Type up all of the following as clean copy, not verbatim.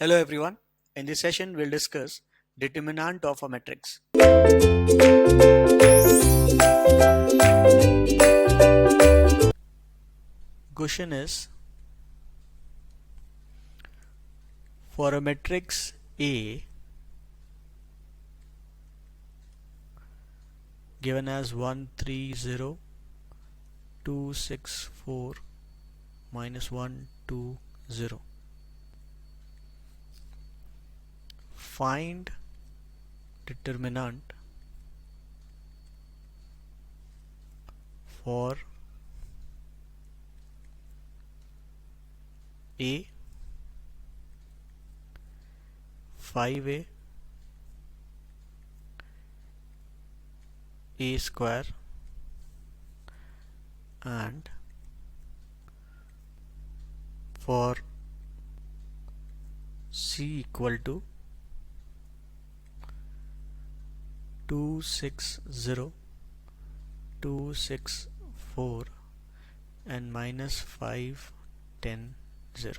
Hello everyone. In this session we'll discuss determinant of a matrix. Question is, for a matrix A given as 1 3 0 2 6 4 minus 1 2 0, find determinant for A 5A A square and for C equal to 2 6 0 2 6 4 and minus 5 10 0.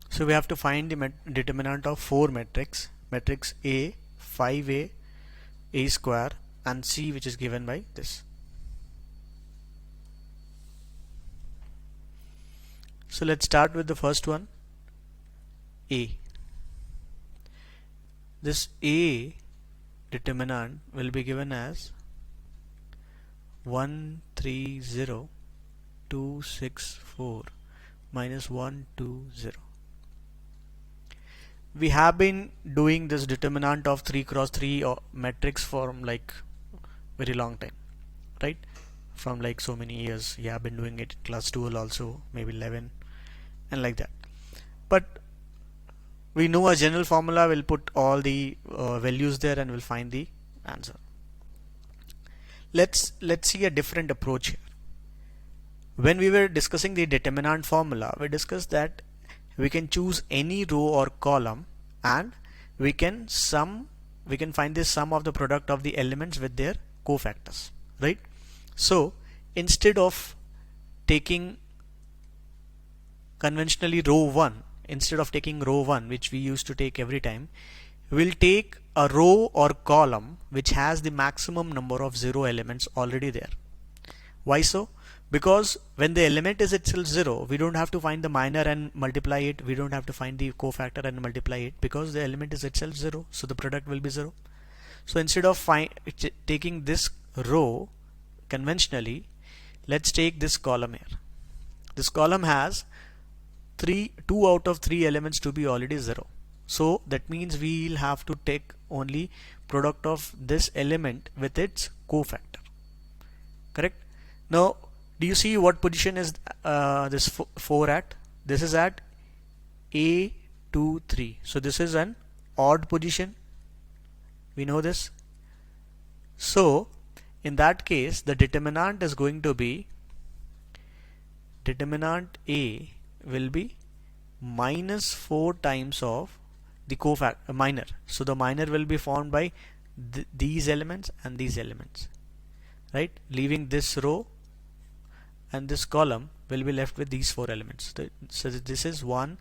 So we have to find the determinant of 4 matrix A, 5A, A square and C, which is given by this. So let's start with the first one, A. This A determinant will be given as 1 3 0 2 6 4 minus 1 2 0. We have been doing this determinant of 3 cross 3 matrix for like very long time, right? From like so many years. You have been doing it in class 12 also, maybe 11 and like that. But we know a general formula, we'll put all the values there and we'll find the answer. Let's see a different approach here. When we were discussing the determinant formula, we discussed that we can choose any row or column and we can find the sum of the product of the elements with their cofactors, right? So instead of taking conventionally row 1, instead of taking row 1 which we used to take every time, we'll take a row or column which has the maximum number of 0 elements already there. Why so? Because when the element is itself 0, we don't have to find the minor and multiply it. We don't have to find the cofactor and multiply it because the element is itself 0. So the product will be 0. So instead of taking this row conventionally, let's take this column here. This column has 2 out of 3 elements to be already 0. So that means we'll have to take only product of this element with its cofactor. Correct? Now, do you see what position is this 4 at? This is at A 2 3. So this is an odd position. We know this. So in that case, the determinant is going to be, determinant A will be minus 4 times of the cofactor minor. So the minor will be formed by these elements and these elements, right? Leaving this row and this column will be left with these 4 elements. So this is 1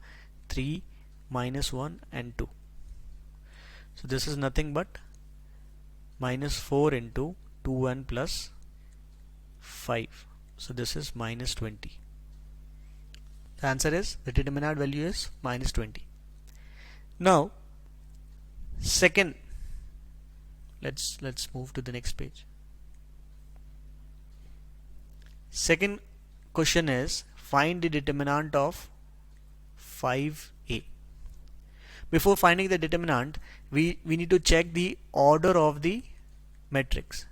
3 minus 1 and 2. So this is nothing but minus 4 into 2 and plus 5. So this is minus 20. The answer is, the determinant value is minus 20. Now second, let's move to the next page. Second question is, find the determinant of 5A. Before finding the determinant, we need to check the order of the matrix.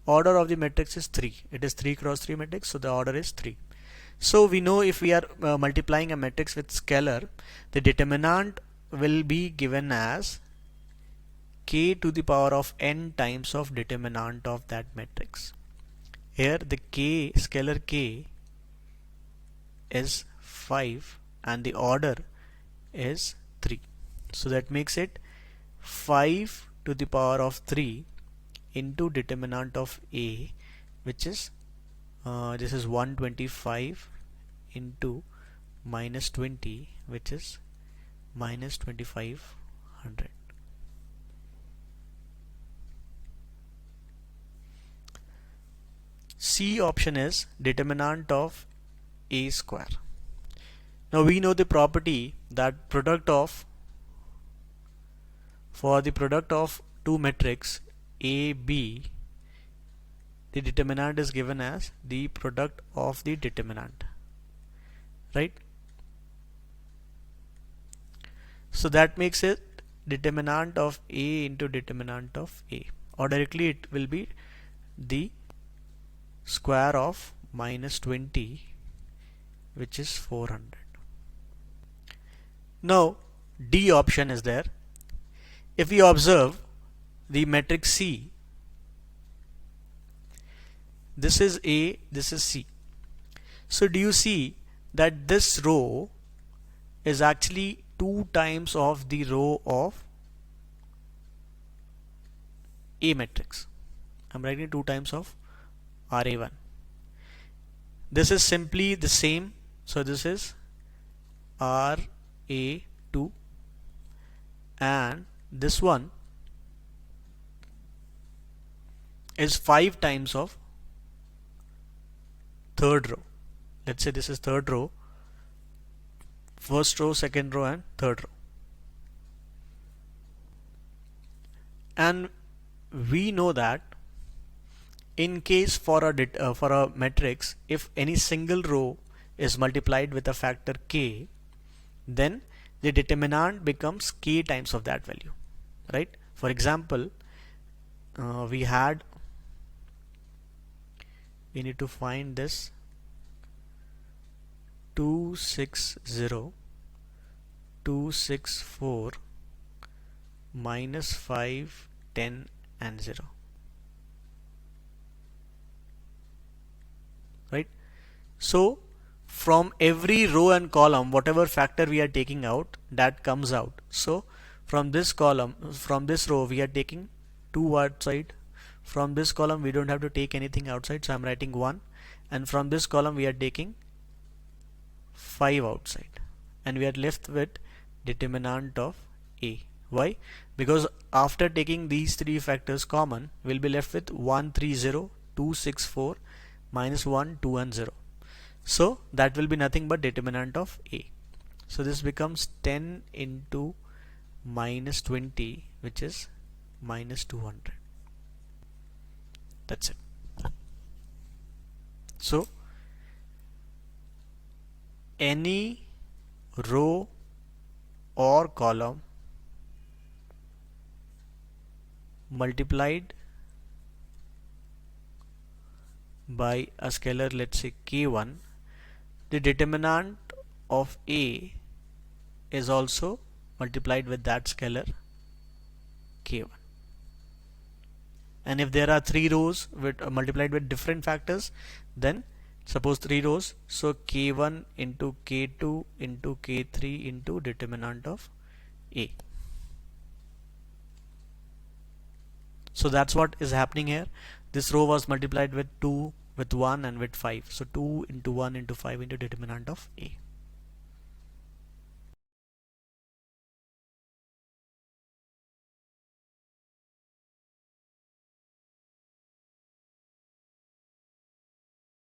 Order of the matrix is 3. It is 3 cross 3 matrix, so the order is 3. So we know if we are multiplying a matrix with scalar, the determinant will be given as k to the power of n times of determinant of that matrix. Here the k, scalar k, is 5 and the order is 3. So that makes it 5 to the power of 3 into determinant of A, which is this is 125 into minus 20, which is minus 2500. C option is determinant of A square. Now we know the property that for the product of two matrices A, B, the determinant is given as the product of the determinant, right? So that makes it determinant of A into determinant of A, or directly it will be the square of minus 20, which is 400. Now D option is there. If we observe the matrix C, this is A, this is C. So do you see that this row is actually 2 times of the row of A matrix? I'm writing 2 times of RA1. This is simply the same, so this is RA2, and this one is 5 times of third row. Let's say this is third row, first row, second row, and third row. And we know that in case for a matrix, if any single row is multiplied with a factor k, then the determinant becomes k times of that value, right? For example, we need to find this 260, 264, minus 5, 10, and 0, right? So from every row and column, whatever factor we are taking out, that comes out. So from this column, from this row, we are taking 2 outside. From this column we don't have to take anything outside, so I'm writing 1, and from this column we are taking 5 outside, and we are left with determinant of A. Why? Because after taking these 3 factors common, we'll be left with 130, 264, minus 1, 2, and 0. So that will be nothing but determinant of A. So this becomes 10 into minus 20, which is minus 200. That's it. So any row or column multiplied by a scalar, let's say k1, the determinant of A is also multiplied with that scalar k1. And if there are 3 rows multiplied with different factors, then suppose 3 rows, so k1 into k2 into k3 into determinant of A. So that's what is happening here. This row was multiplied with 2, with 1, and with 5. So 2 into 1 into 5 into determinant of A.